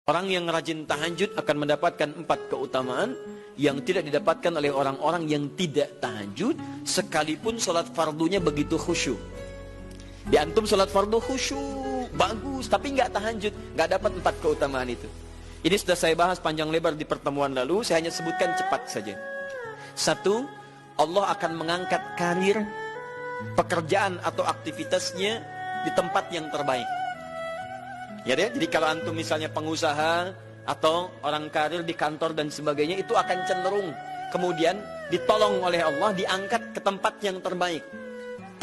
Orang yang rajin tahajud akan mendapatkan 4 keutamaan yang tidak didapatkan oleh orang-orang yang tidak tahajud, sekalipun sholat fardunya begitu khusyuk. Di antum sholat fardu khusyuk, bagus, tapi nggak tahajud, nggak dapat 4 keutamaan itu. Ini sudah saya bahas panjang lebar di pertemuan lalu, saya hanya sebutkan cepat saja. 1, Allah akan mengangkat karir, pekerjaan atau aktivitasnya di tempat yang terbaik. Ya deh, jadi kalau antum misalnya pengusaha atau orang karir di kantor dan sebagainya, itu akan cenderung kemudian ditolong oleh Allah, diangkat ke tempat yang terbaik.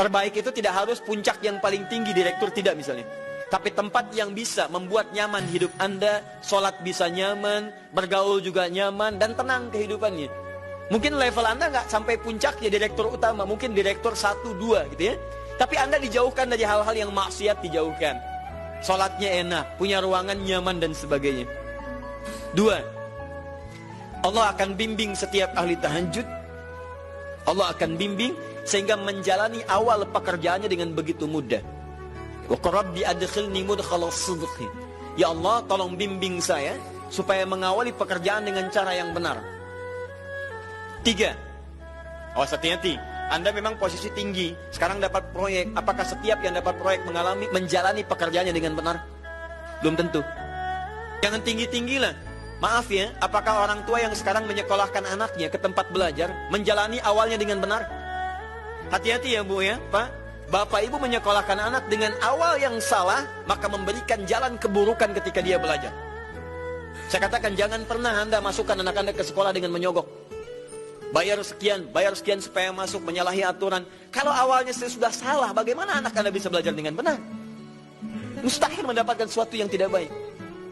Terbaik itu tidak harus puncak yang paling tinggi, direktur, tidak misalnya. Tapi tempat yang bisa membuat nyaman hidup Anda, sholat bisa nyaman, bergaul juga nyaman, dan tenang kehidupannya. Mungkin level Anda nggak sampai puncak ya direktur utama, mungkin direktur 1, 2 gitu ya. Tapi Anda dijauhkan dari hal-hal yang maksiat, dijauhkan. Sholatnya enak, punya ruangan nyaman dan sebagainya. 2, Allah akan bimbing setiap ahli tahajud. Allah akan bimbing sehingga menjalani awal pekerjaannya dengan begitu mudah. Wa rabbi adkhilni mudkhala sidqi. Ya Allah, tolong bimbing saya supaya mengawali pekerjaan dengan cara yang benar. 3, awas hati-hati. Anda memang posisi tinggi, sekarang dapat proyek. Apakah setiap yang dapat proyek menjalani pekerjaannya dengan benar? Belum tentu. Jangan tinggi-tinggi lah. Maaf ya, apakah orang tua yang sekarang menyekolahkan anaknya ke tempat belajar menjalani awalnya dengan benar? Hati-hati ya Bu ya, Pak. Bapak Ibu menyekolahkan anak dengan awal yang salah, maka memberikan jalan keburukan ketika dia belajar. Saya katakan jangan pernah Anda masukkan anak Anda ke sekolah dengan menyogok. Bayar sekian supaya masuk, menyalahi aturan. Kalau awalnya sudah salah, bagaimana anak Anda bisa belajar dengan benar? Mustahil mendapatkan sesuatu yang tidak baik.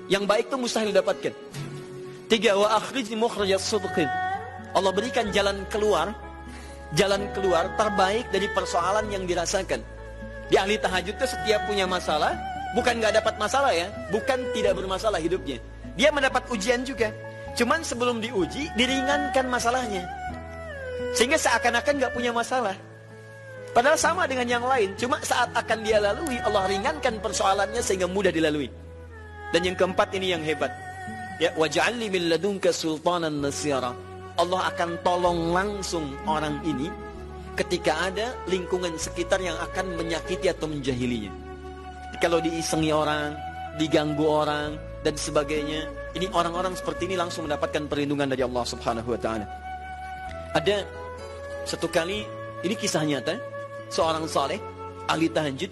Yang baik itu mustahil didapatkan. 3, wa akhrijni mukhrajas sidqin. Allah berikan jalan keluar terbaik dari persoalan yang dirasakan. Di ahli tahajud itu setiap punya masalah, bukan nggak dapat masalah ya, bukan tidak bermasalah hidupnya. Dia mendapat ujian juga. Cuman sebelum diuji, diringankan masalahnya. Sehingga seakan-akan gak punya masalah. Padahal sama dengan yang lain. Cuma saat akan dia lalui, Allah ringankan persoalannya sehingga mudah dilalui. Dan yang keempat ini yang hebat. Ya, waj'alni min ladunka sultanan nasira. Allah akan tolong langsung orang ini ketika ada lingkungan sekitar yang akan menyakiti atau menjahilinya. Kalau diisengi orang, diganggu orang, dan sebagainya, ini orang-orang seperti ini langsung mendapatkan perlindungan dari Allah Subhanahu wa ta'ala. Ada satu kali, ini kisah nyata, seorang saleh ahli tahajud,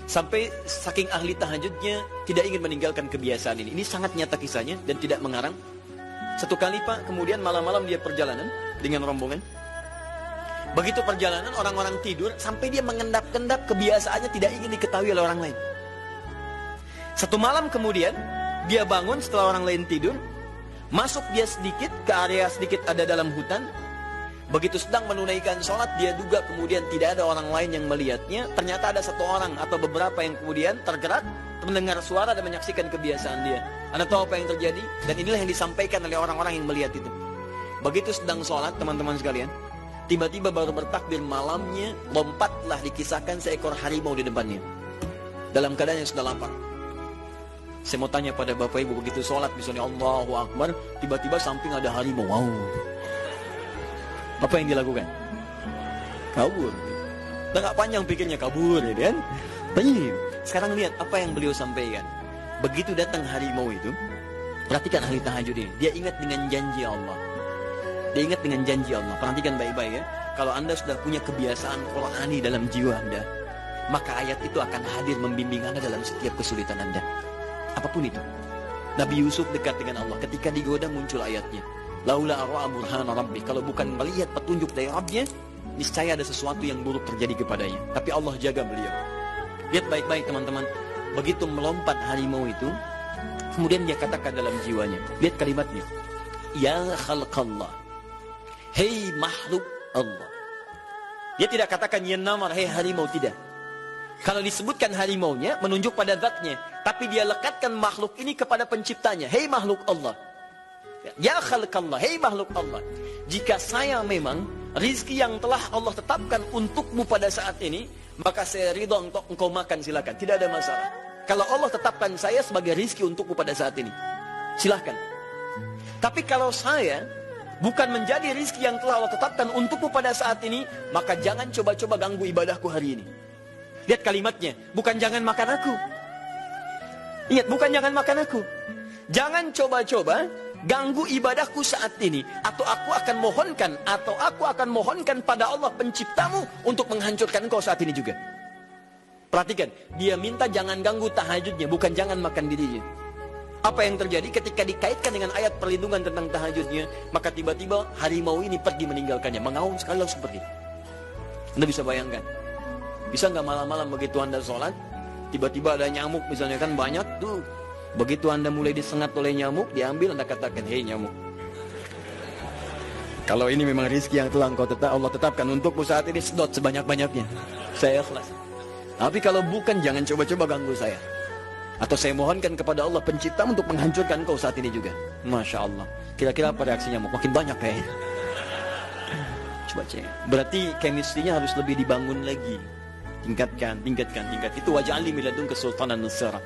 sampai saking ahli tahajudnya tidak ingin meninggalkan kebiasaan ini. Ini sangat nyata kisahnya dan tidak mengarang. Satu kali Pak, kemudian malam-malam dia perjalanan dengan rombongan. Begitu perjalanan, orang-orang tidur, sampai dia mengendap-endap, kebiasaannya tidak ingin diketahui oleh orang lain. Satu malam kemudian dia bangun setelah orang lain tidur, masuk dia sedikit ke area sedikit ada dalam hutan. Begitu sedang menunaikan sholat, dia duga kemudian tidak ada orang lain yang melihatnya. Ternyata ada satu orang atau beberapa yang kemudian tergerak, mendengar suara dan menyaksikan kebiasaan dia. Anda tahu apa yang terjadi? Dan inilah yang disampaikan oleh orang-orang yang melihat itu. Begitu sedang sholat, teman-teman sekalian, tiba-tiba baru bertakbir malamnya, lompatlah dikisahkan seekor harimau di depannya. Dalam keadaan yang sudah lapar. Saya mau tanya pada Bapak Ibu, begitu sholat misalnya Allahu Akbar, tiba-tiba samping ada harimau. Wow. Apa yang dilakukan? Kabur. Udah gak panjang pikirnya, kabur ya kan? Tapi sekarang lihat apa yang beliau sampaikan. Begitu datang harimau itu, perhatikan ahli tahajud ini. Dia ingat dengan janji Allah. Dia ingat dengan janji Allah. Perhatikan baik-baik ya. Kalau Anda sudah punya kebiasaan Qur'ani dalam jiwa Anda, maka ayat itu akan hadir membimbing Anda dalam setiap kesulitan Anda. Apapun itu. Nabi Yusuf dekat dengan Allah. Ketika digoda muncul ayatnya. Laula ara'a burhana rabbi. Kalau bukan melihat petunjuk dari Rabbnya, niscaya ada sesuatu yang buruk terjadi kepadanya. Tapi Allah jaga beliau. Lihat baik-baik teman-teman. Begitu melompat harimau itu, kemudian dia katakan dalam jiwanya. Lihat kalimatnya. Ya khalqallah. Hei makhluk Allah. Dia tidak katakan ya namar, hei harimau, tidak. Kalau disebutkan harimaunya, menunjuk pada zatnya. Tapi dia lekatkan makhluk ini kepada penciptanya. Hei makhluk Allah. Ya khalqallah, hei makhluk Allah. Jika saya memang rizki yang telah Allah tetapkan untukmu pada saat ini, maka saya ridho untuk engkau makan, silakan. Tidak ada masalah. kalau Allah tetapkan saya sebagai rizki untukku pada saat ini. Silahkan. Tapi kalau saya bukan menjadi rizki yang telah Allah tetapkan untukku pada saat ini, maka jangan coba-coba ganggu ibadahku hari ini. Lihat kalimatnya, bukan jangan makan aku. Ingat, bukan jangan makan aku. Jangan coba-coba ganggu ibadahku saat ini. Atau aku akan mohonkan pada Allah penciptamu untuk menghancurkan engkau saat ini juga. Perhatikan, dia minta jangan ganggu tahajudnya, bukan jangan makan dirinya. Apa yang terjadi ketika dikaitkan dengan ayat perlindungan tentang tahajudnya, maka tiba-tiba harimau ini pergi meninggalkannya, mengaum sekali langsung pergi. Anda bisa bayangkan, bisa nggak malam-malam begitu Anda sholat, tiba-tiba ada nyamuk misalnya kan banyak tuh. Begitu Anda mulai disengat oleh nyamuk, diambil Anda katakan, hei nyamuk, kalau ini memang rizki yang telah Allah tetapkan untukmu saat ini, sedot sebanyak-banyaknya, saya ikhlas. Tapi kalau bukan, jangan coba-coba ganggu saya. Atau saya mohonkan kepada Allah pencipta untuk menghancurkan kau saat ini juga. Masya Allah. Kira-kira apa reaksi nyamuk? Makin banyak kayaknya. Coba cek. Berarti chemistry-nya harus lebih dibangun lagi. Tingkatkan. Itu waja'ali min ladunka sultanan nasara.